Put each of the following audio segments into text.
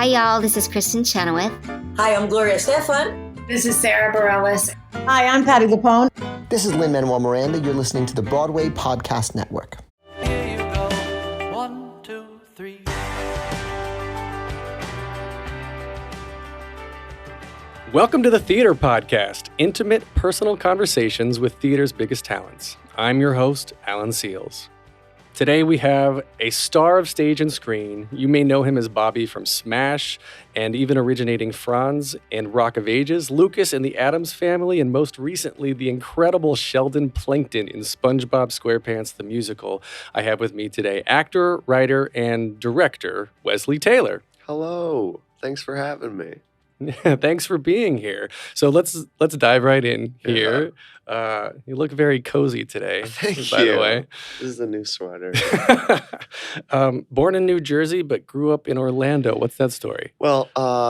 Hi, y'all. This is Kristen Chenoweth. Hi, I'm Gloria Stefan. This is Sarah Bareilles. Hi, I'm Patty Lapone. This is Lin-Manuel Miranda. You're listening to the Broadway Podcast Network. Here you go. 1, 2, 3. Welcome to the Theater Podcast, intimate, personal conversations with theater's biggest talents. I'm your host, Alan Seals. Today we have a star of stage and screen. You may know him as Bobby from Smash, and even originating Franz and Rock of Ages, Lucas in the Addams Family, and most recently, the incredible Sheldon Plankton in Spongebob Squarepants, the musical. I have with me today actor, writer, and director, Wesley Taylor. Hello. Thanks for having me. Thanks for being here. So let's dive right in here. You look very cozy today. Thank by you. the way. This is a new sweater. Born in New Jersey, but grew up in Orlando. What's that story? Well,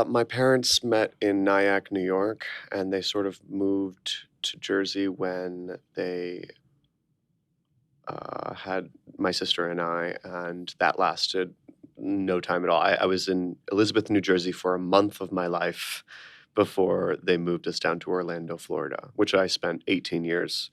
my parents met in Nyack, New York, and they sort of moved to Jersey when they had my sister and I, and that lasted no time at all. I was in Elizabeth, New Jersey for a month of my life before they moved us down to Orlando, Florida, which I spent 18 years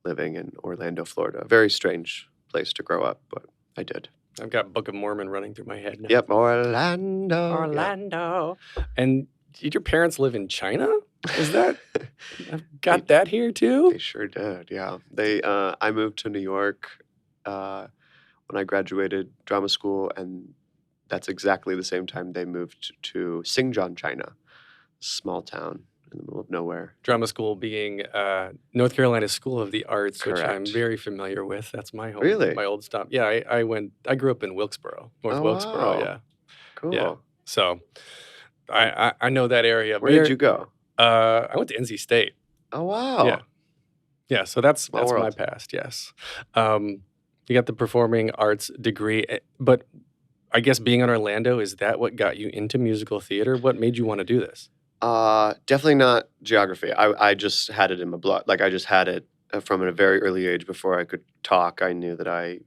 living in Orlando, Florida. A very strange place to grow up, but I did. I've got Book of Mormon running through my head now. Yep, Orlando. Orlando. Yep. And did your parents live in China? Is that? I've got that here too? They sure did, yeah. I moved to New York when I graduated drama school, and that's exactly the same time they moved to Xinjiang, China, small town in the middle of nowhere. Drama school being North Carolina School of the Arts, Correct. which I'm very familiar with. That's my home. Really? My old stop. Yeah, I grew up in Wilkesboro, North Wilkesboro. Wow. Yeah. Cool. Yeah. So I know that area. Where did you go? I went to NC State. Oh, wow. Yeah. Yeah, so that's Small my world. past, yes. You got the performing arts degree, but I guess being in Orlando, is that what got you into musical theater? What made you want to do this? Definitely not geography. I just had it in my blood. Like, I just had it from a very early age. Before I could talk, I knew that I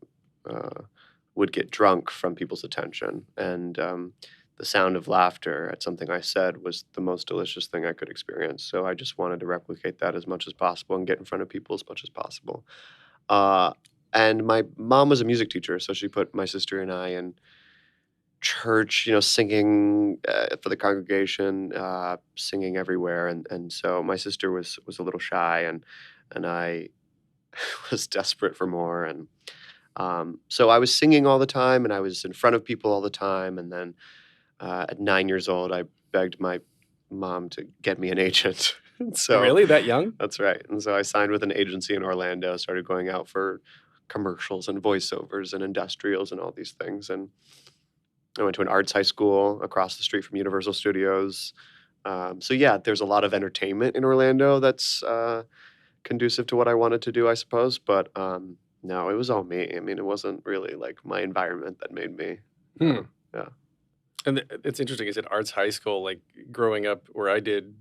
would get drunk from people's attention. And the sound of laughter at something I said was the most delicious thing I could experience. So I just wanted to replicate that as much as possible and get in front of people as much as possible. And my mom was a music teacher, so she put my sister and I in church, singing for the congregation, singing everywhere. And so my sister was a little shy, and I was desperate for more. And so I was singing all the time, and I was in front of people all the time. And then at 9 years old, I begged my mom to get me an agent. So Really? That young? That's right. And so I signed with an agency in Orlando, started going out for commercials and voiceovers and industrials and all these things. And I went to an arts high school across the street from Universal Studios. So yeah, there's a lot of entertainment in Orlando that's conducive to what I wanted to do, I suppose. But no, it was all me. I mean, it wasn't really like my environment that made me. Yeah. And it's interesting, is it arts high school, like growing up where I did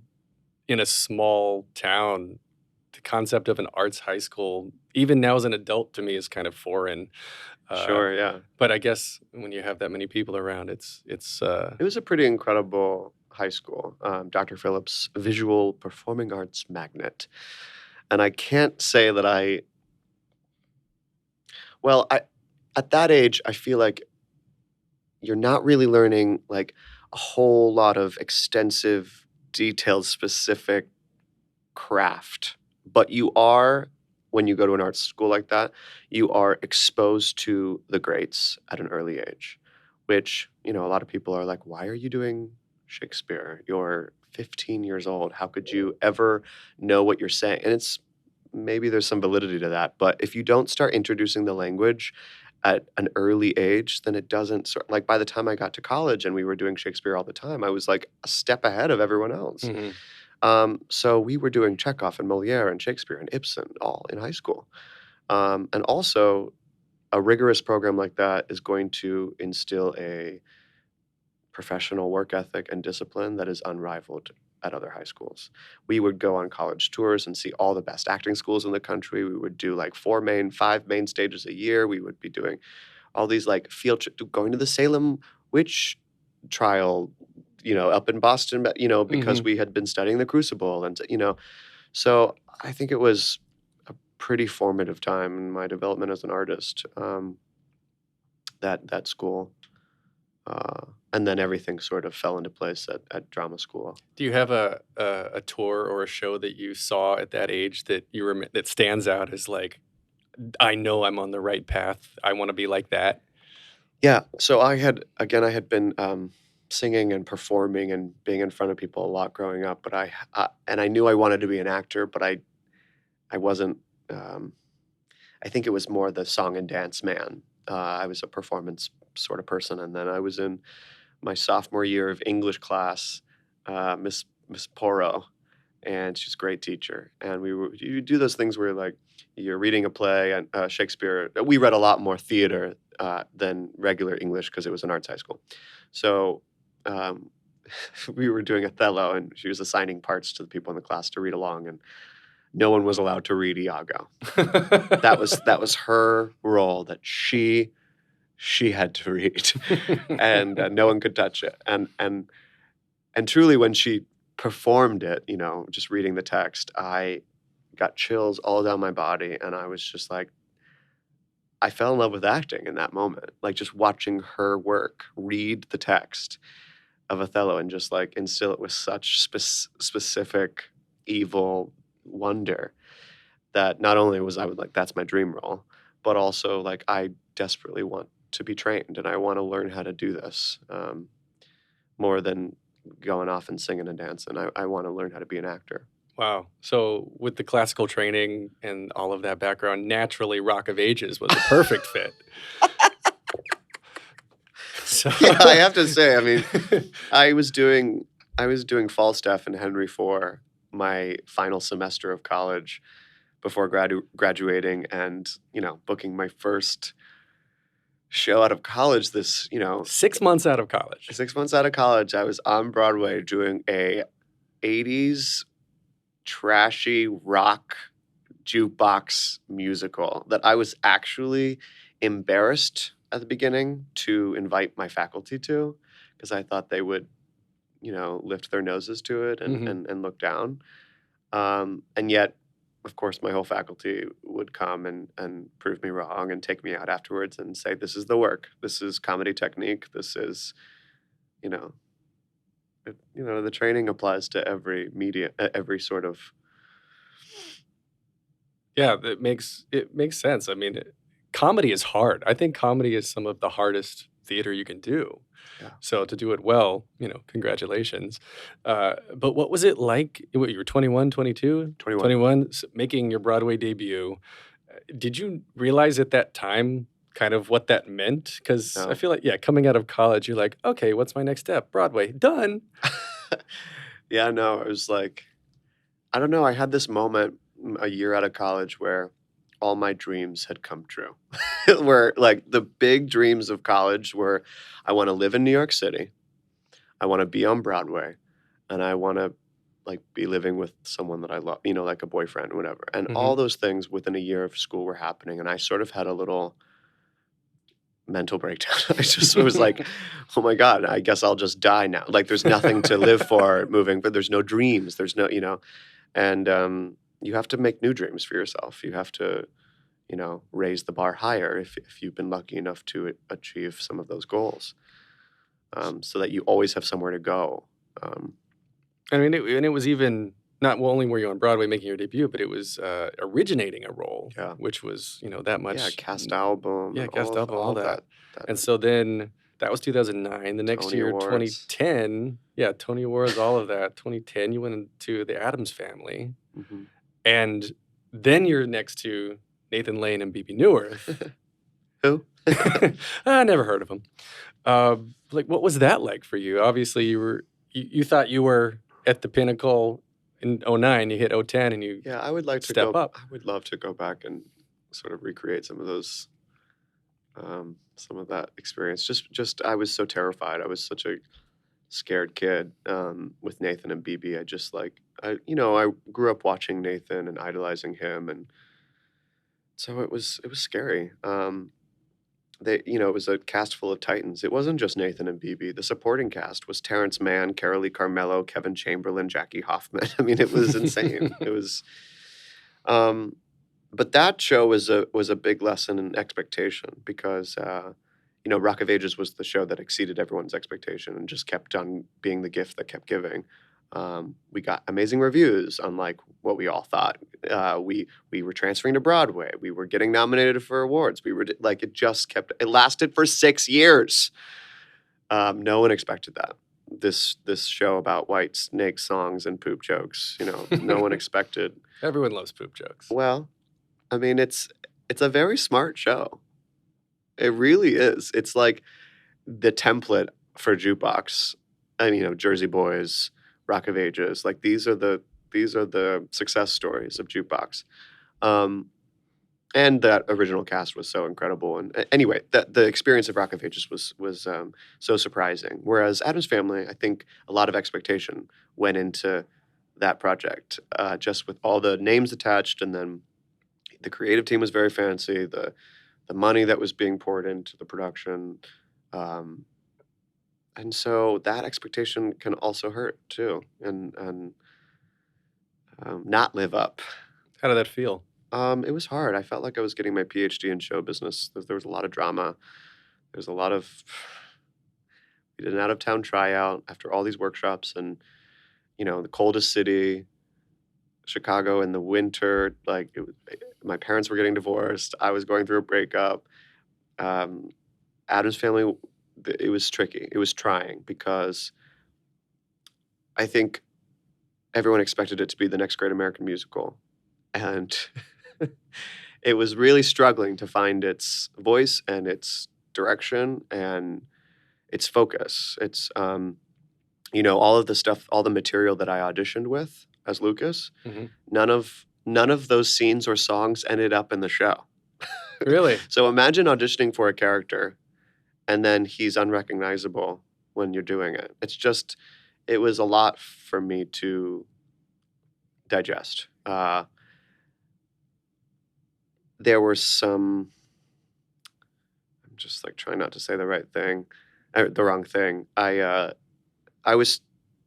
in a small town, the concept of an arts high school, even now as an adult, to me is kind of foreign. Sure, yeah. But I guess when you have that many people around, It was a pretty incredible high school. Dr. Phillips, visual performing arts magnet. And I can't say that at that age, I feel like you're not really learning like a whole lot of extensive, detailed, specific craft. But you are, when you go to an arts school like that, you are exposed to the greats at an early age, which, a lot of people are like, why are you doing Shakespeare? You're 15 years old. How could you ever know what you're saying? And maybe there's some validity to that. But if you don't start introducing the language at an early age, then it doesn't like by the time I got to college and we were doing Shakespeare all the time, I was like a step ahead of everyone else. Mm-hmm. So we were doing Chekhov and Moliere and Shakespeare and Ibsen all in high school. And also a rigorous program like that is going to instill a professional work ethic and discipline that is unrivaled at other high schools. We would go on college tours and see all the best acting schools in the country. We would do like 5 main stages a year. We would be doing all these like field trips, going to the Salem witch trial, up in Boston, but, because we had been studying the Crucible and, so I think it was a pretty formative time in my development as an artist, that school. And then everything sort of fell into place at drama school. Do you have a tour or a show that you saw at that age that that stands out as like, I know I'm on the right path. I want to be like that? Yeah. So I had been singing and performing and being in front of people a lot growing up, but I knew I wanted to be an actor, but I wasn't. I think it was more the song and dance man. I was a performance sort of person, and then I was in my sophomore year of English class, Miss Poro, and she's a great teacher. And you do those things where like you're reading a play and Shakespeare. We read a lot more theater than regular English because it was an arts high school. So we were doing Othello, and she was assigning parts to the people in the class to read along, and no one was allowed to read Iago. That was her role that she had to read, and no one could touch it. And truly, when she performed it, just reading the text, I got chills all down my body, and I was just like, I fell in love with acting in that moment, like just watching her work, read the text of Othello, and just like instill it with such specific evil wonder that not only was I like, that's my dream role, but also like I desperately want to be trained, and I want to learn how to do this more than going off and singing and dancing. I want to learn how to be an actor. Wow. So with the classical training and all of that background, naturally Rock of Ages was a perfect fit. So Yeah, I have to say, I mean, I was doing Falstaff and Henry IV my final semester of college before graduating, and booking my first show out of college. 6 months out of college. 6 months out of college, I was on Broadway doing a 80s trashy rock jukebox musical that I was actually embarrassed at the beginning to invite my faculty to, because I thought they would, lift their noses to it and look down. And yet, of course, my whole faculty would come and prove me wrong and take me out afterwards and say, this is the work. This is comedy technique. This is, the training applies to every media, every sort of. Yeah, it makes sense. I mean, comedy is hard. I think comedy is some of the hardest theater you can do. Yeah. So to do it well, congratulations. But what was it like? You were 21, 22? 21, making your Broadway debut. Did you realize at that time kind of what that meant? Because No. I feel like, coming out of college, you're like, okay, what's my next step? Broadway, done. Yeah, no, it was like, I don't know. I had this moment a year out of college where all my dreams had come true. Where like the big dreams of college were, I want to live in New York City, I want to be on Broadway, and I want to like be living with someone that I love, like a boyfriend or whatever. And all those things within a year of school were happening, and I sort of had a little mental breakdown. I just was like, oh my God, I guess I'll just die now. Like there's nothing to live for moving, but there's no dreams. There's no, and you have to make new dreams for yourself. You have to, raise the bar higher if you've been lucky enough to achieve some of those goals, so that you always have somewhere to go. I mean, it was even not only were you on Broadway making your debut, but it was originating a role, Yeah. which was that much. Yeah, cast album. Yeah, and cast album, all that. that. And so then that was 2009. The next Tony year, Awards. 2010, Tony Awards, all of that. 2010, you went into the Addams Family, Mhm. and then you're next to Nathan Lane and BB Newirth. Who? I never heard of him. Like, what was that like for you? Obviously, you thought you were at the pinnacle in 09. You hit 010, and you Yeah, I would like to step go. up. I would love to go back and sort of recreate some of those, some of that experience. Just I was so terrified. I was such a scared kid with Nathan and BB. I just I grew up watching Nathan and idolizing him, and so it was scary. it was a cast full of titans. It wasn't just Nathan and Bibi. The supporting cast was Terrence Mann, Carolee Carmello, Kevin Chamberlain, Jackie Hoffman. I mean, it was insane. It was, but that show was a big lesson in expectation because, Rock of Ages was the show that exceeded everyone's expectation and just kept on being the gift that kept giving. We got amazing reviews, unlike what we all thought. We were transferring to Broadway. We were getting nominated for awards. It lasted for 6 years. No one expected that. This show about white snake songs and poop jokes, no one expected. Everyone loves poop jokes. Well, I mean, it's a very smart show. It really is. It's like the template for jukebox, and Jersey Boys, Rock of Ages. Like these are the success stories of jukebox, and that original cast was so incredible. And anyway, the experience of Rock of Ages was so surprising. Whereas Addams Family, I think a lot of expectation went into that project, just with all the names attached, and then the creative team was very fancy. The money that was being poured into the production. And so that expectation can also hurt too, and not live up. How did that feel? It was hard. I felt like I was getting my PhD in show business. There was a lot of drama. There was a lot of, we did an out-of-town tryout after all these workshops, and the coldest city, Chicago in the winter. Like my parents were getting divorced. I was going through a breakup. Addams Family, it was tricky. It was trying because I think everyone expected it to be the next great American musical. And it was really struggling to find its voice and its direction and its focus. It's, all of the stuff, all the material that I auditioned with as Lucas, none of those scenes or songs ended up in the show. Really? So imagine auditioning for a character and then he's unrecognizable when you're doing it. It was a lot for me to digest. There were some, I'm just like trying not to say the wrong thing. I was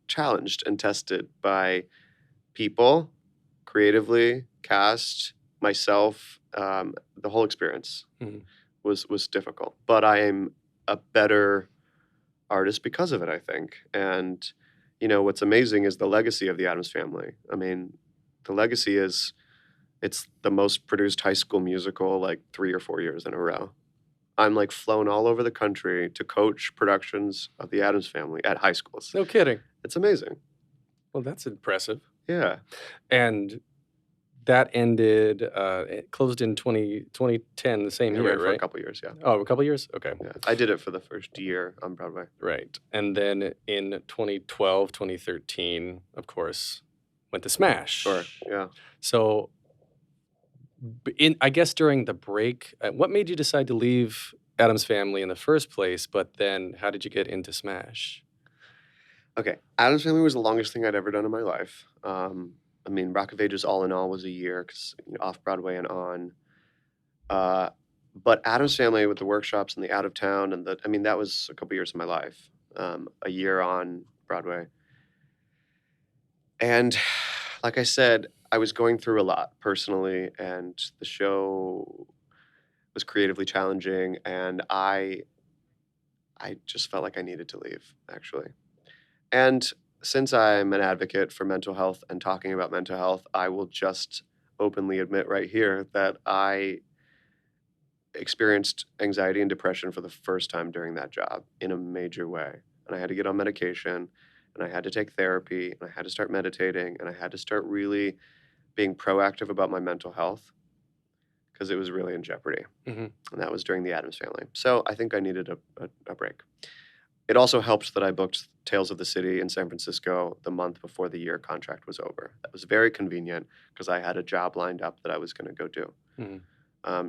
challenged and tested by people, creatively, cast, myself. The whole experience was difficult, but I am a better artist because of it, I think. And what's amazing is the legacy of the Addams Family. I mean, the legacy is it's the most produced high school musical like 3 or 4 years in a row. I'm like flown all over the country to coach productions of the Addams Family at high schools. No kidding. It's amazing. Well, that's impressive. Yeah. And that ended, it closed in 2010, the same I year, ran for right? a couple years, yeah. Oh, a couple years? Okay. Yeah. I did it for the first year on Broadway. Right. And then in 2012, 2013, of course, went to Smash. Sure, yeah. So, I guess during the break, what made you decide to leave Addams Family in the first place, but then how did you get into Smash? Okay, Addams Family was the longest thing I'd ever done in my life. I mean, Rock of Ages all in all was a year, because off Broadway and on. But Addams Family with the workshops and the out of town and that was a couple years of my life. A year on Broadway. And like I said, I was going through a lot personally, and the show was creatively challenging, and I just felt like I needed to leave, actually. And since I'm an advocate for mental health and talking about mental health, I will just openly admit right here that I experienced anxiety and depression for the first time during that job in a major way. And I had to get on medication, and I had to take therapy, and I had to start meditating, and I had to start really being proactive about my mental health because it was really in jeopardy. And that was during the Addams Family. So I think I needed a break. It also helped that I booked Tales of the City in San Francisco the month before the year contract was over. That was very convenient because I had a job lined up that I was going to go do.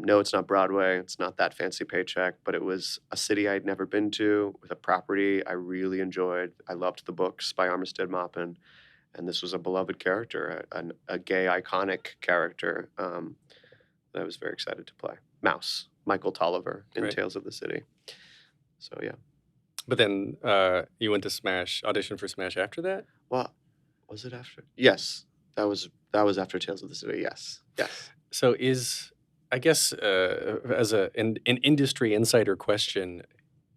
No, it's not Broadway. It's not that fancy paycheck, but it was a city I'd never been to with a property I really enjoyed. I loved the books by Armistead Maupin, and this was a beloved character, a gay, iconic character that I was very excited to play. Mouse. Michael Tolliver in Right. Tales of the City. So yeah. But then you went to Smash, audition for Smash after that? Well, was it after? Yes, that was after Tales of the City. Yes. So I guess as an industry insider question,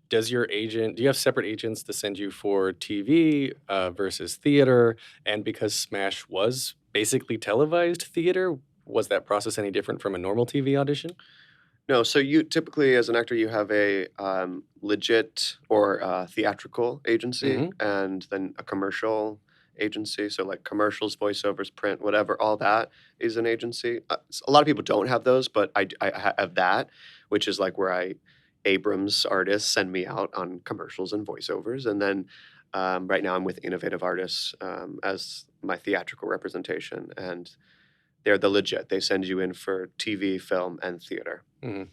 do you have separate agents to send you for TV versus theater? And because Smash was basically televised theater, was that process any different from a normal TV audition? No, so you typically, as an actor, you have a legit or theatrical agency, Mhm. and then a commercial agency. So like commercials, voiceovers, print, whatever, all that is an agency. A lot of people don't have those, but I have that, which is like where Abrams artists send me out on commercials and voiceovers, and then right now I'm with Innovative Artists as my theatrical representation, and they're the legit. They send you in for TV, film, and theater. Mhm.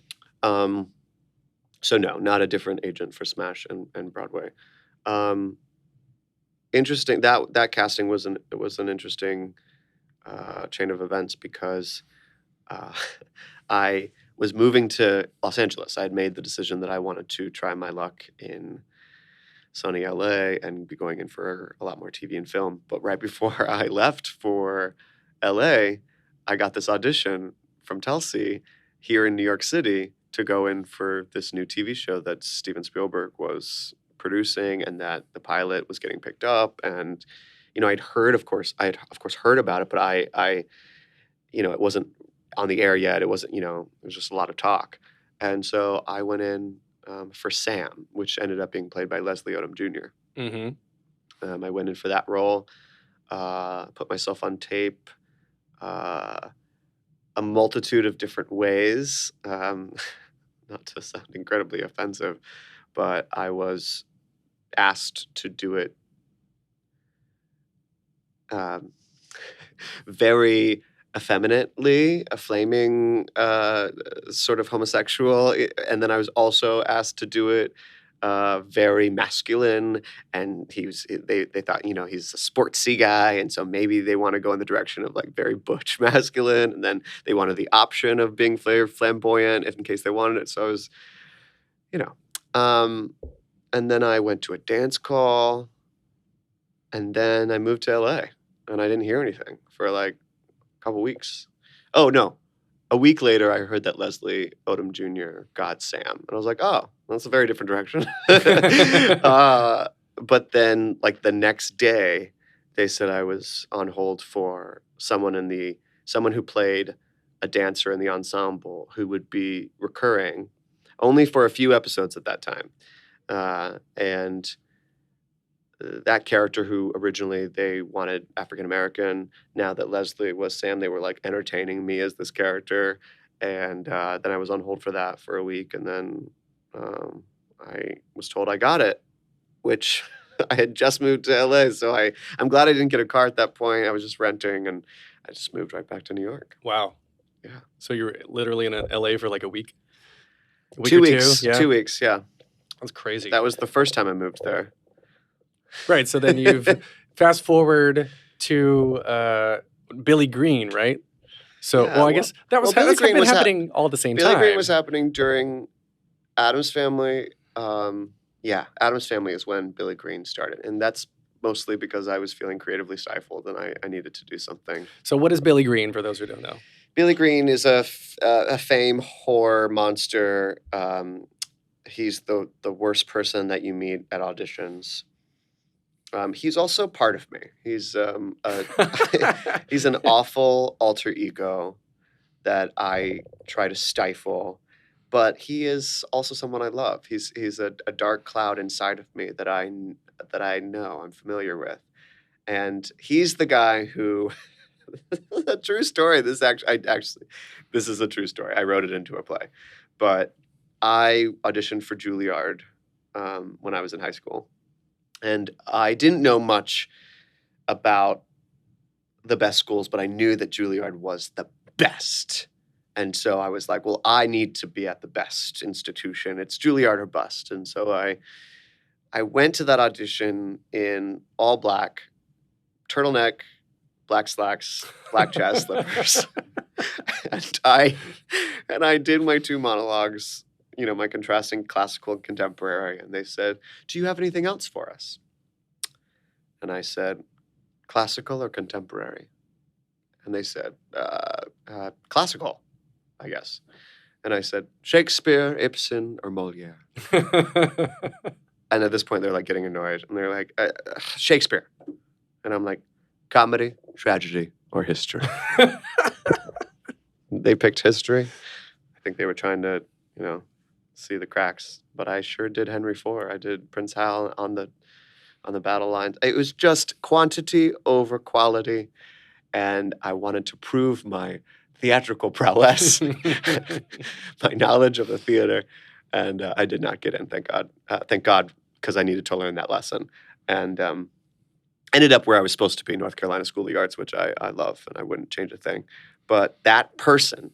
So no, not a different agent for Smash and Broadway. Interesting. That casting was an interesting chain of events because uh, I was moving to Los Angeles. I had made the decision that I wanted to try my luck in sunny LA and be going in for a lot more TV and film. But right before I left for LA, I got this audition from Telsey here in New York City to go in for this new TV show that Steven Spielberg was producing, and that the pilot was getting picked up. And I had heard about it, but I it wasn't on the air yet. It wasn't, it was just a lot of talk. And so I went in for Sam, which ended up being played by Leslie Odom Jr. Mm-hmm. I went in for that role, put myself on tape a multitude of different ways, not to sound incredibly offensive, but I was asked to do it very effeminately, a flaming sort of homosexual. And then I was also asked to do it very masculine, and they thought, he's a sportsy guy, and so maybe they want to go in the direction of like very butch masculine, and then they wanted the option of being flamboyant if in case they wanted it. So I was, and then I went to a dance call, and then I moved to LA, and I didn't hear anything for like a couple weeks. Oh no. A week later, I heard that Leslie Odom Jr. got Sam. And I was like, oh, that's a very different direction. But then, like the next day, they said I was on hold for someone who played a dancer in the ensemble who would be recurring only for a few episodes at that time. And that character, who originally they wanted African American, now that Leslie was Sam, they were like entertaining me as this character. And then I was on hold for that for a week, and then I was told I got it, which I had just moved to LA. So I'm glad I didn't get a car at that point. I was just renting, and I just moved right back to New York. Wow. Yeah. So you were literally in LA for like a week? 2 or weeks. 2? Yeah. 2 weeks, yeah. That's crazy. That was the first time I moved there. Right. So then you've fast forward to Billy Green, right? So, Yeah, I guess that's Green been was happening all at the same Billy time. Green was happening during Addams Family. Addams Family is when Billy Green started. And that's mostly because I was feeling creatively stifled, and I needed to do something. So what is Billy Green, for those who don't know? Billy Green is a fame horror monster. He's the worst person that you meet at auditions. He's also part of me. He's he's an awful alter ego that I try to stifle, but he is also someone I love. He's a dark cloud inside of me that I know, I'm familiar with, and he's the guy who. A true story. This is a true story. I wrote it into a play, but I auditioned for Juilliard when I was in high school. And I didn't know much about the best schools, but I knew that Juilliard was the best. And so I was like, well, I need to be at the best institution. It's Juilliard or bust. And so I went to that audition in all black, turtleneck, black slacks, black jazz slippers. and I did my 2 monologues, my contrasting classical and contemporary, and they said, "Do you have anything else for us?" And I said, "Classical or contemporary?" And they said, "Classical, I guess." And I said, "Shakespeare, Ibsen, or Moliere?" And at this point, they're like getting annoyed, and they're like, "Shakespeare." And I'm like, "Comedy, tragedy, or history?" They picked history. I think they were trying to, see the cracks. But I sure did Henry IV. I did Prince Hal on the battle lines. It was just quantity over quality, and I wanted to prove my theatrical prowess, my knowledge of the theater, and I did not get in. Thank God. Thank God, because I needed to learn that lesson, and ended up where I was supposed to be, North Carolina School of the Arts, which I love, and I wouldn't change a thing. But that person,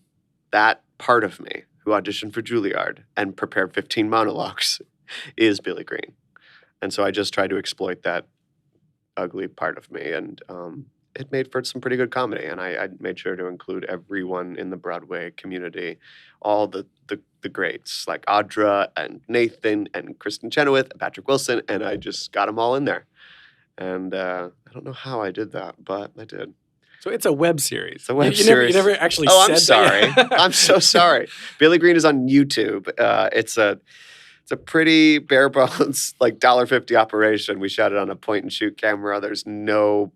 that part of me who auditioned for Juilliard and prepared 15 monologues is Billy Green. And so I just tried to exploit that ugly part of me, and it made for some pretty good comedy. And I made sure to include everyone in the Broadway community, all the greats like Audra and Nathan and Kristen Chenoweth and Patrick Wilson, and I just got them all in there. And I don't know how I did that, but I did. So it's a web series. It's a web series. You never actually Oh, said I'm sorry. that. I'm so sorry. Billy Green is on YouTube. It's a pretty bare bones, like $1.50 operation. We shot it on a point and shoot camera. There's no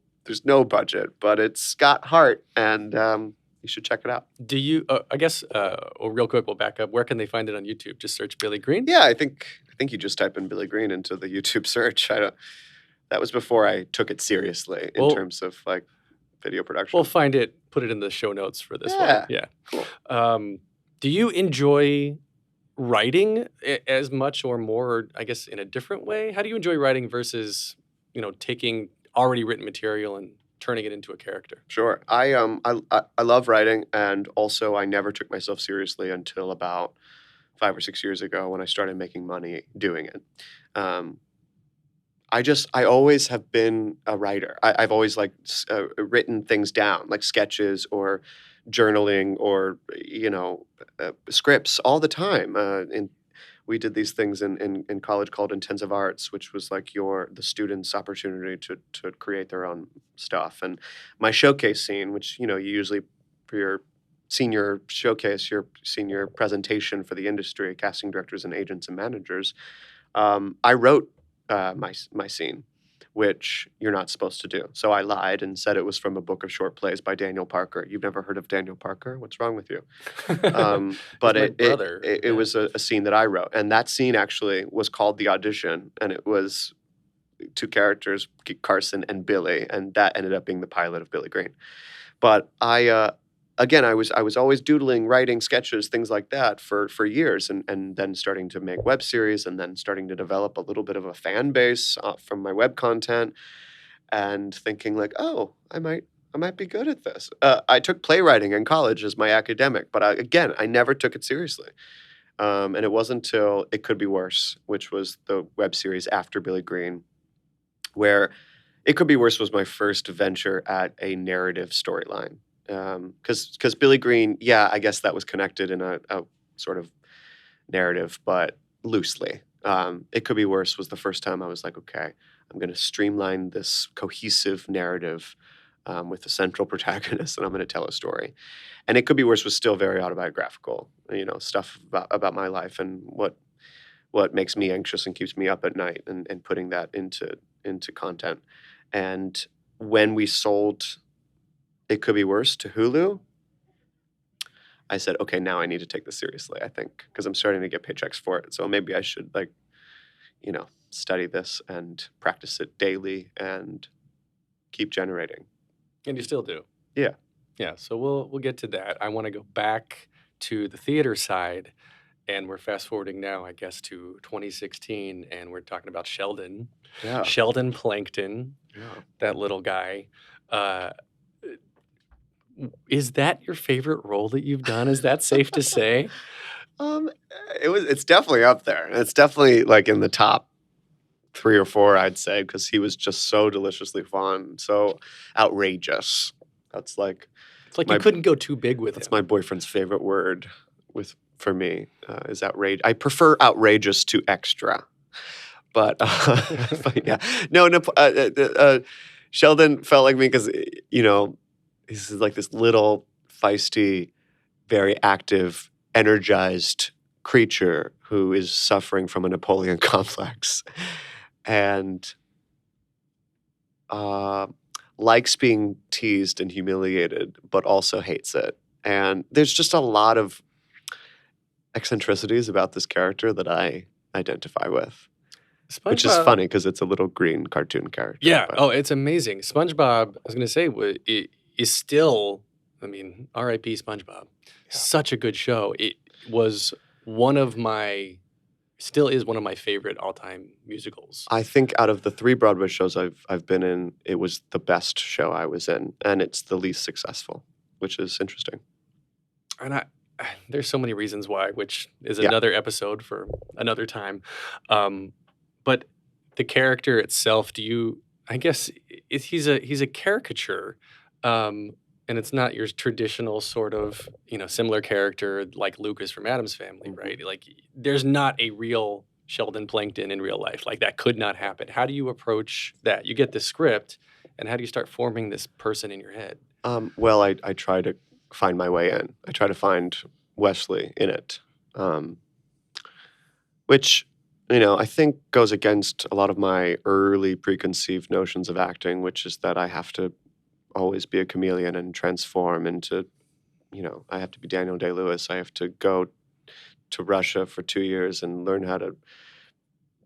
budget, but it's got heart, and you should check it out. Do you? I guess. Real quick, we'll back up. Where can they find it on YouTube? Just search Billy Green. Yeah, I think you just type in Billy Green into the YouTube search. That was before I took it seriously in terms of like video production. We'll find it. Put it in the show notes for this Yeah. one. Yeah. Cool. Do you enjoy writing as much or more, or I guess in a different way? How do you enjoy writing versus, taking already written material and turning it into a character? Sure. I love writing, and also I never took myself seriously until about 5 or 6 years ago when I started making money doing it. I always have been a writer. I've always written things down, like sketches or journaling or scripts all the time. And we did these things in college called intensive arts, which was like the students' opportunity to create their own stuff. And my showcase scene, which you usually for your senior showcase, your senior presentation for the industry, casting directors and agents and managers, I wrote my scene, which you're not supposed to do. So I lied and said it was from a book of short plays by Daniel Parker. You've never heard of Daniel Parker? What's wrong with you? But it was a scene that I wrote. And that scene actually was called The Audition. And it was 2 characters, Carson and Billy. And that ended up being the pilot of Billy Green. But again, I was always doodling, writing sketches, things like that for years, and then starting to make web series, and then starting to develop a little bit of a fan base from my web content, and thinking like, oh, I might be good at this. I took playwriting in college as my academic, but I never took it seriously. And it wasn't until It Could Be Worse, which was the web series after Billy Green, where It Could Be Worse was my first venture at a narrative storyline. Because Billy Green, yeah, I guess that was connected in a sort of narrative, but loosely. It Could Be Worse was the first time I was like, okay, I'm going to streamline this cohesive narrative with the central protagonist, and I'm going to tell a story. And It Could Be Worse was still very autobiographical, stuff about my life and what makes me anxious and keeps me up at night, and putting that into content. And when we sold It Could Be Worse to Hulu, I said, okay, now I need to take this seriously, I think, because I'm starting to get paychecks for it. So maybe I should study this and practice it daily and keep generating. And you still do. Yeah. Yeah. So we'll get to that. I want to go back to the theater side, and we're fast forwarding now, I guess, to 2016, and we're talking about Sheldon. Yeah. Sheldon Plankton, Yeah. that little guy. Is that your favorite role that you've done? Is that safe to say? It's definitely up there. It's definitely like in the top 3 or 4, I'd say, because he was just so deliciously fun, so outrageous. That's like It's like My- you couldn't go too big with That's him. my boyfriend's favorite word for me is outrage. I prefer outrageous to extra. But, but yeah, no. Sheldon felt like me because he's like this little feisty, very active, energized creature who is suffering from a Napoleon complex, and likes being teased and humiliated, but also hates it. And there's just a lot of eccentricities about this character that I identify with. Which is SpongeBob- funny because it's a little green cartoon character. Yeah. but- Oh, it's amazing. SpongeBob, I was going to say, is still, I mean, R.I.P. SpongeBob. Such a good show. It was still is one of my favorite all-time musicals. I think out of the 3 Broadway shows I've been in, it was the best show I was in, and it's the least successful, which is interesting. And there's so many reasons why, which is Yeah. another episode for another time. But the character itself, I guess he's a caricature, and it's not your traditional sort of, similar character like Lucas from Addams Family, right? Like there's not a real Sheldon Plankton in real life. Like that could not happen. How do you approach that? You get the script, and how do you start forming this person in your head? Well, I try to find my way in. I try to find Wesley in it, which I think goes against a lot of my early preconceived notions of acting, which is that I have to always be a chameleon and transform into, I have to be Daniel Day-Lewis. I have to go to Russia for 2 years and learn how to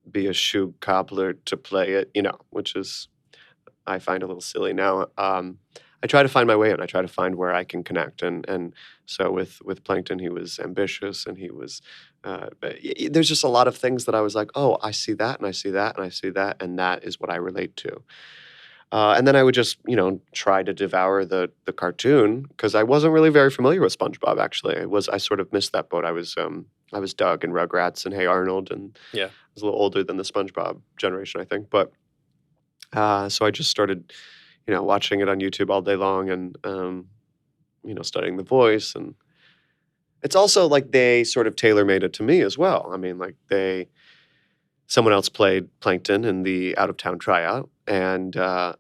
be a shoe cobbler to play it, which is, I find a little silly now. I try to find my way in. I try to find where I can connect. And so with Plankton, he was ambitious and he was, there's just a lot of things that I was like, oh, I see that and I see that and I see that. And that is what I relate to. And then I would just, try to devour the cartoon because I wasn't really very familiar with SpongeBob. Actually, I sort of missed that boat. I was Doug and Rugrats and Hey Arnold, and Yeah. I was a little older than the SpongeBob generation, I think. But so I just started, watching it on YouTube all day long and studying the voice. And it's also like they sort of tailor-made it to me as well. I mean, like someone else played Plankton in the out-of-town tryout. And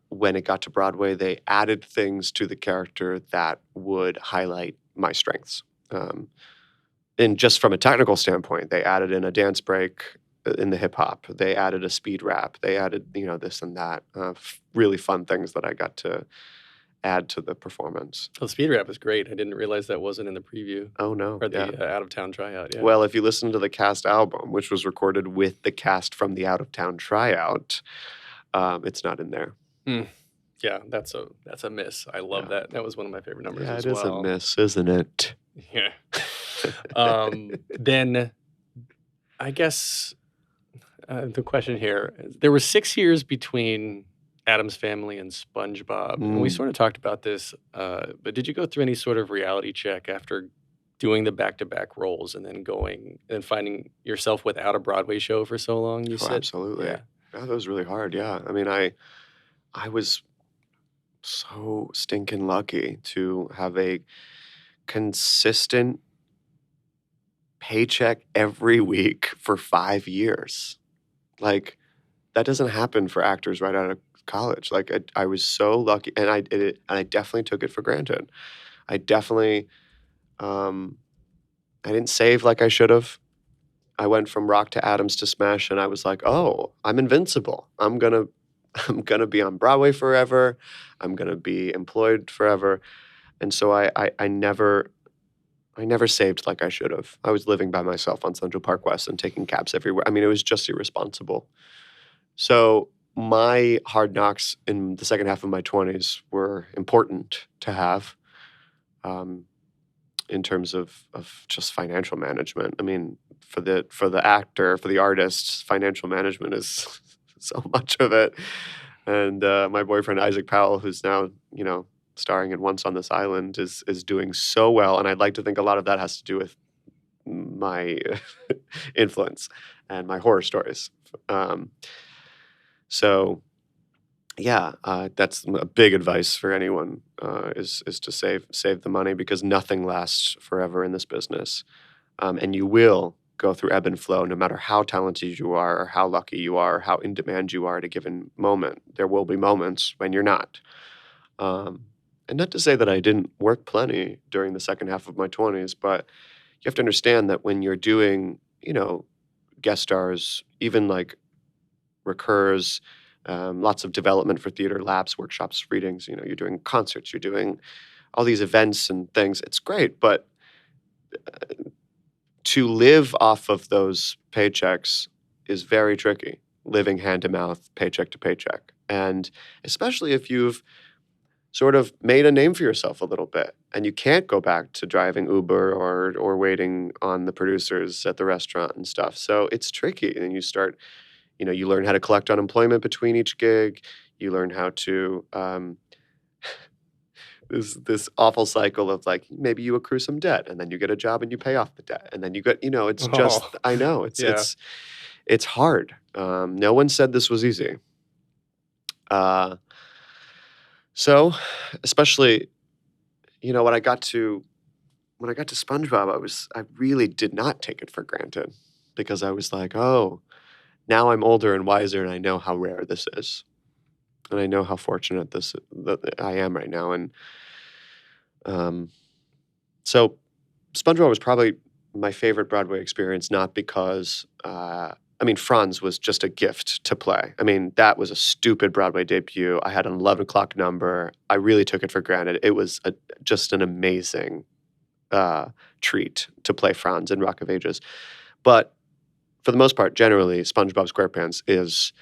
when it got to Broadway, they added things to the character that would highlight my strengths. And just from a technical standpoint, they added in a dance break in the hip hop. They added a speed rap. They added, this and that. Really fun things that I got to add to the performance. Well, speed rap is great. I didn't realize that wasn't in the preview Oh, no. or Yeah. the out-of-town tryout. Yeah. Well, if you listen to the cast album, which was recorded with the cast from the out-of-town tryout, it's not in there. Yeah, that's a miss. I love that. That was one of my favorite numbers Yeah, as it is well. a miss, isn't it? Yeah. Then I guess the question here, there were 6 years between Addams Family and SpongeBob. And we sort of talked about this, but did you go through any sort of reality check after doing the back-to-back roles and then going and finding yourself without a Broadway show for so long? You Oh, said, absolutely. Yeah. Yeah, that was really hard. Yeah. I mean, I was so stinking lucky to have a consistent paycheck every week for 5 years. Like, that doesn't happen for actors right out of college. Like, I was so lucky, and I did it, and I definitely took it for granted. I definitely, I didn't save like I should have. I went from rock to Addams to Smash, and I was like, "Oh, I'm invincible. I'm gonna be on Broadway forever. I'm gonna be employed forever." And so I never saved like I should have. I was living by myself on Central Park West and taking cabs everywhere. I mean, it was just irresponsible. So my hard knocks in the second half of my 20s were important to have. In terms of just financial management. I mean, for the actor, for the artist, financial management is so much of it. And my boyfriend Isaac Powell, who's now starring in Once on This Island, is doing so well. And I'd like to think a lot of that has to do with my influence and my horror stories. So yeah, that's a big advice for anyone is to save the money because nothing lasts forever in this business, and you will go through ebb and flow no matter how talented you are or how lucky you are or how in demand you are at a given moment. There will be moments when you're not. And not to say that I didn't work plenty during the second half of my 20s, but you have to understand that when you're doing, guest stars, even like recurs, lots of development for theater, labs, workshops, readings, you're doing concerts, you're doing all these events and things. It's great, but to live off of those paychecks is very tricky, living hand to mouth, paycheck to paycheck. And especially if you've sort of made a name for yourself a little bit and you can't go back to driving Uber or waiting on the producers at the restaurant and stuff. So it's tricky. And you start, you learn how to collect unemployment between each gig. You learn how to, this awful cycle of like, maybe you accrue some debt and then you get a job and you pay off the debt. And then you get, it's just, I know, it's hard. No one said this was easy. So, especially, when I got to SpongeBob, I really did not take it for granted because I was like, oh, now I'm older and wiser and I know how rare this is. And I know how fortunate that I am right now. And so SpongeBob was probably my favorite Broadway experience, not because Franz was just a gift to play. That was a stupid Broadway debut. I had an 11 o'clock number. I really took it for granted. It was just an amazing treat to play Franz in Rock of Ages. But for the most part, generally, Spongebob Squarepants is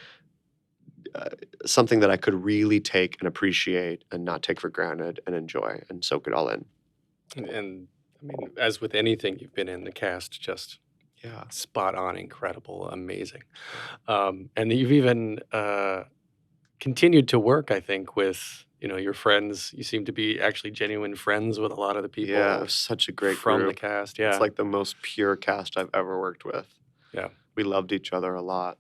something that I could really take and appreciate and not take for granted and enjoy and soak it all in. And as with anything you've been in, the cast just spot on, incredible, amazing. And you've even continued to work, I think, with your friends. You seem to be actually genuine friends with a lot of the people. Yeah, it was such a great from group. The cast. Yeah, it's like the most pure cast I've ever worked with. Yeah, we loved each other a lot.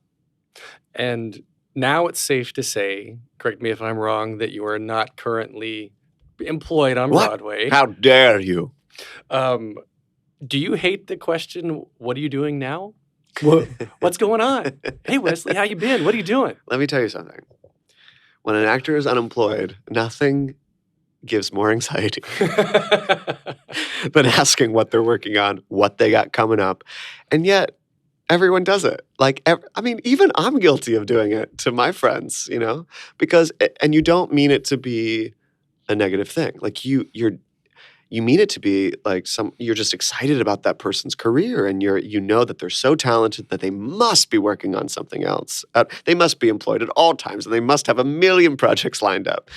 And now it's safe to say, correct me if I'm wrong, that you are not currently employed on Broadway. How dare you? Do you hate the question, what are you doing now? What's going on? Hey, Wesley, how you been? What are you doing? Let me tell you something. When an actor is unemployed, nothing gives more anxiety than asking what they're working on, what they got coming up. And yet, everyone does it. Even I'm guilty of doing it to my friends, because, and you don't mean it to be a negative thing. Like you mean it to be like you're just excited about that person's career and you know that they're so talented that they must be working on something else. They must be employed at all times and they must have a million projects lined up.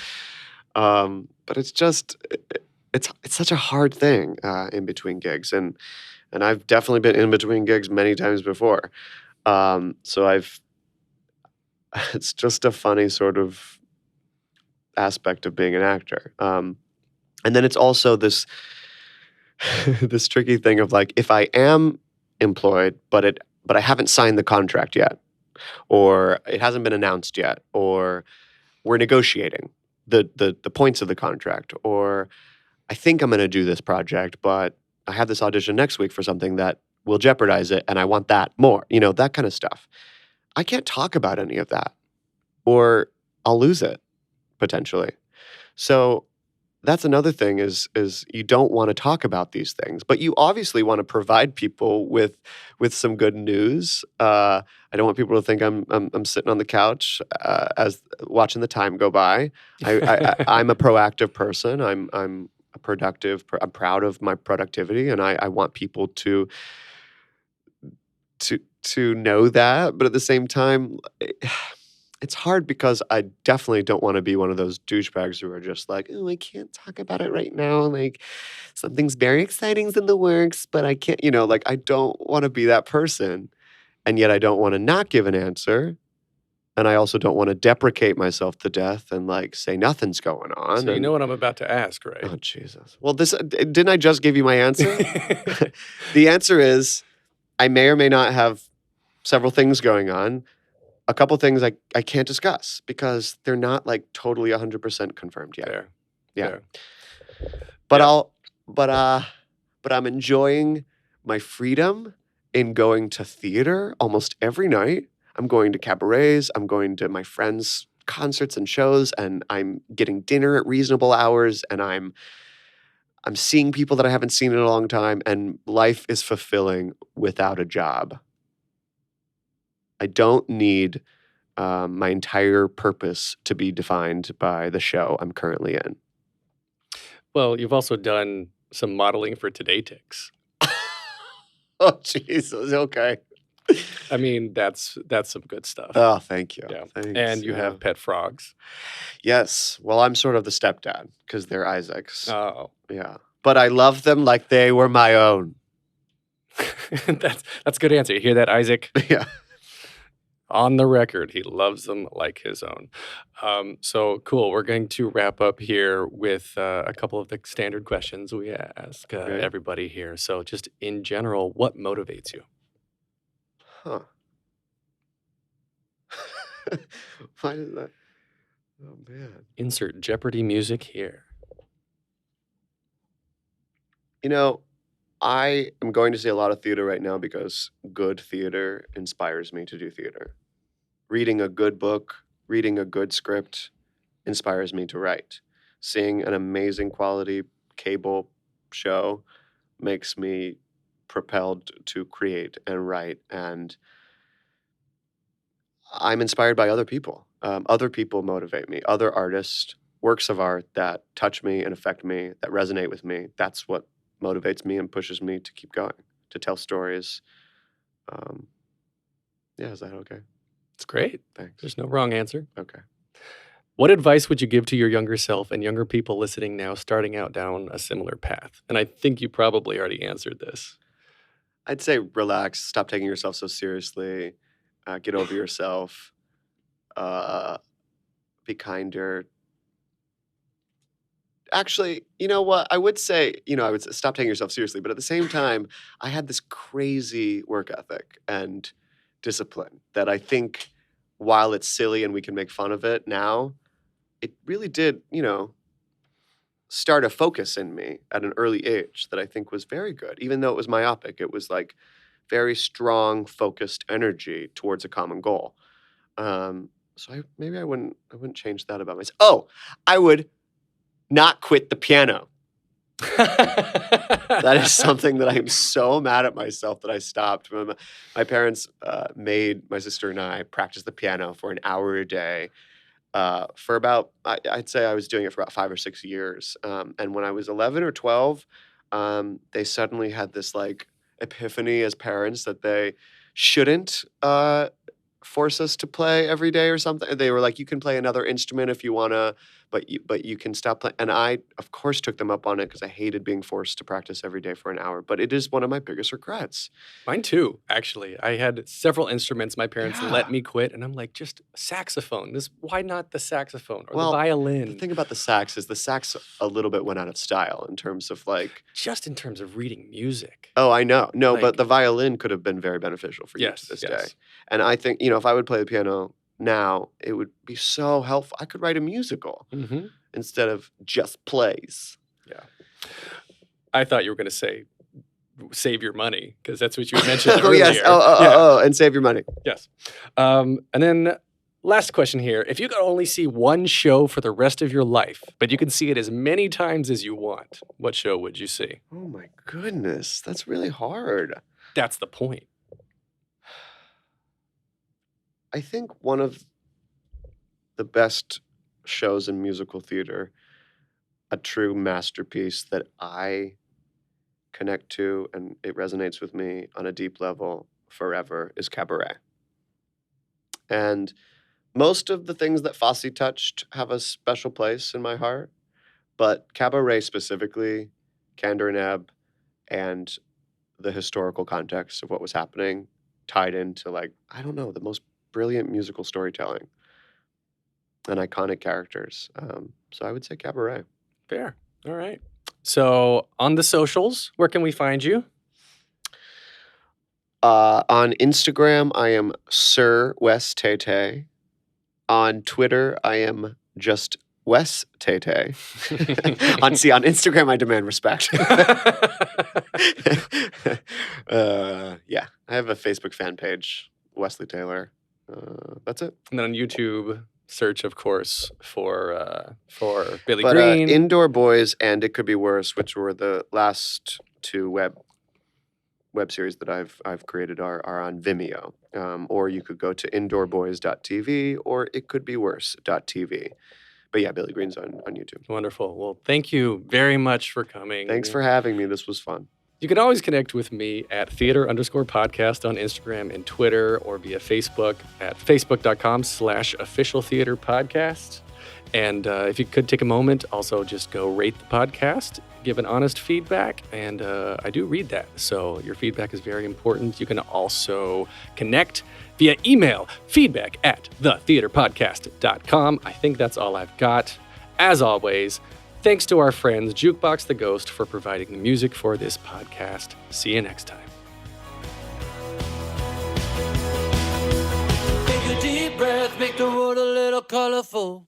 But it's just, it's such a hard thing in between gigs. And I've definitely been in between gigs many times before. So it's just a funny sort of aspect of being an actor. And then it's also this tricky thing of like, if I am employed, but I haven't signed the contract yet, or it hasn't been announced yet, or we're negotiating the points of the contract, or I think I'm going to do this project, but I have this audition next week for something that will jeopardize it, and I want that more, that kind of stuff. I can't talk about any of that, or I'll lose it, potentially. So that's another thing is you don't want to talk about these things, but you obviously want to provide people with some good news. I don't want people to think I'm sitting on the couch as watching the time go by. I'm a proactive person. I'm productive. I'm proud of my productivity, and I want people to know that. But at the same time, it's hard because I definitely don't want to be one of those douchebags who are just like, oh, I can't talk about it right now. Like, something's very exciting's in the works, but I can't, I don't want to be that person. And yet I don't want to not give an answer. And I also don't want to deprecate myself to death and like say nothing's going on. So you know what I'm about to ask, right? Oh, Jesus. Well, didn't I just give you my answer? The answer is I may or may not have several things going on. a couple things I can't discuss because they're not like totally 100% confirmed yet. Fair. Yeah. Fair. But Yeah. but I'm enjoying my freedom in going to theater almost every night. I'm going to cabarets, I'm going to my friends' concerts and shows, and I'm getting dinner at reasonable hours, and I'm seeing people that I haven't seen in a long time, and life is fulfilling without a job. I don't need my entire purpose to be defined by the show I'm currently in. Well, you've also done some modeling for Today Ticks. Oh, Jesus. Okay. I mean, that's some good stuff. Oh, thank you. Yeah. Thanks, And you yeah. have pet frogs. Yes. Well, I'm sort of the stepdad because they're Isaac's. Oh. Yeah. But I love them like they were my own. that's a good answer. You hear that, Isaac? Yeah. On the record, he loves them like his own. So cool. We're going to wrap up here with a couple of the standard questions we ask Okay. everybody here. So just in general, what motivates you? Huh. Why did that? Oh, man. Insert Jeopardy music here. You know, I am going to see a lot of theater right now because good theater inspires me to do theater. Reading a good book, reading a good script inspires me to write. Seeing an amazing quality cable show makes me propelled to create and write. And I'm inspired by other people. Other people motivate me. Other artists, works of art that touch me and affect me, that resonate with me. That's what motivates me and pushes me to keep going, to tell stories. Yeah, is that okay? It's great. Thanks. There's no wrong answer. Okay. What advice would you give to your younger self and younger people listening now starting out down a similar path? And I think you probably already answered this. I'd say relax, stop taking yourself so seriously, get over yourself, be kinder. Actually, you know what? I would say, I would stop taking yourself seriously, but at the same time, I had this crazy work ethic and discipline that I think, while it's silly and we can make fun of it now, it really did, start a focus in me at an early age that I think was very good. Even though it was myopic, it was like very strong, focused energy towards a common goal. So maybe I wouldn't change that about myself. Oh, I would not quit the piano. That is something that I am so mad at myself that I stopped. My parents made my sister and I practice the piano for an hour a day for about, I'd say I was doing it for about 5 or 6 years. And when I was 11 or 12, they suddenly had this like epiphany as parents that they shouldn't force us to play every day or something. They were like, you can play another instrument if you want to, but you can stop playing. And I, of course, took them up on it because I hated being forced to practice every day for an hour. But it is one of my biggest regrets. Mine too, actually. I had several instruments my parents Yeah. let me quit, and I'm like, just saxophone. Why not the saxophone or Well, the violin? The thing about the sax is the sax a little bit went out of style in terms of like, Just in terms of reading music. oh, I know. No, Like- but the violin could have been very beneficial for you Yes, to this yes. day. And I think, if I would play the piano now, it would be so helpful. I could write a musical Mm-hmm. instead of just plays. Yeah. I thought you were going to say save your money because that's what you had mentioned Oh, earlier. yes. Yeah. And save your money. Yes. And then last question here. If you could only see one show for the rest of your life, but you can see it as many times as you want, what show would you see? Oh, my goodness. That's really hard. That's the point. I think one of the best shows in musical theater, a true masterpiece that I connect to and it resonates with me on a deep level forever, is Cabaret. And most of the things that Fosse touched have a special place in my heart, but Cabaret specifically, Candor and Ebb, and the historical context of what was happening tied into like, I don't know, the most brilliant musical storytelling and iconic characters. So I would say Cabaret. Fair. All right. So on the socials, where can we find you? On Instagram, I am Sir Wes Tay. On Twitter, I am just Wes Tay. on Instagram, I demand respect. Yeah, I have a Facebook fan page, Wesley Taylor. That's it. And then on YouTube, search, of course, for Billy But Green. Indoor Boys and It Could Be Worse, which were the last two web series that I've created, are on Vimeo. Or you could go to indoorboys.tv or itcouldbeworse.tv. But yeah, Billy Green's on YouTube. Wonderful. Well, thank you very much for coming. Thanks for having me. This was fun. You can always connect with me at theater_podcast on Instagram and Twitter, or via Facebook at facebook.com/officialtheaterpodcast. And if you could take a moment, also just go rate the podcast, give an honest feedback, and I do read that. So your feedback is very important. You can also connect via email, feedback@thetheaterpodcast.com. I think that's all I've got. As always, thanks to our friends Jukebox the Ghost for providing the music for this podcast. See you next time. Take a deep breath, make the world a little colorful.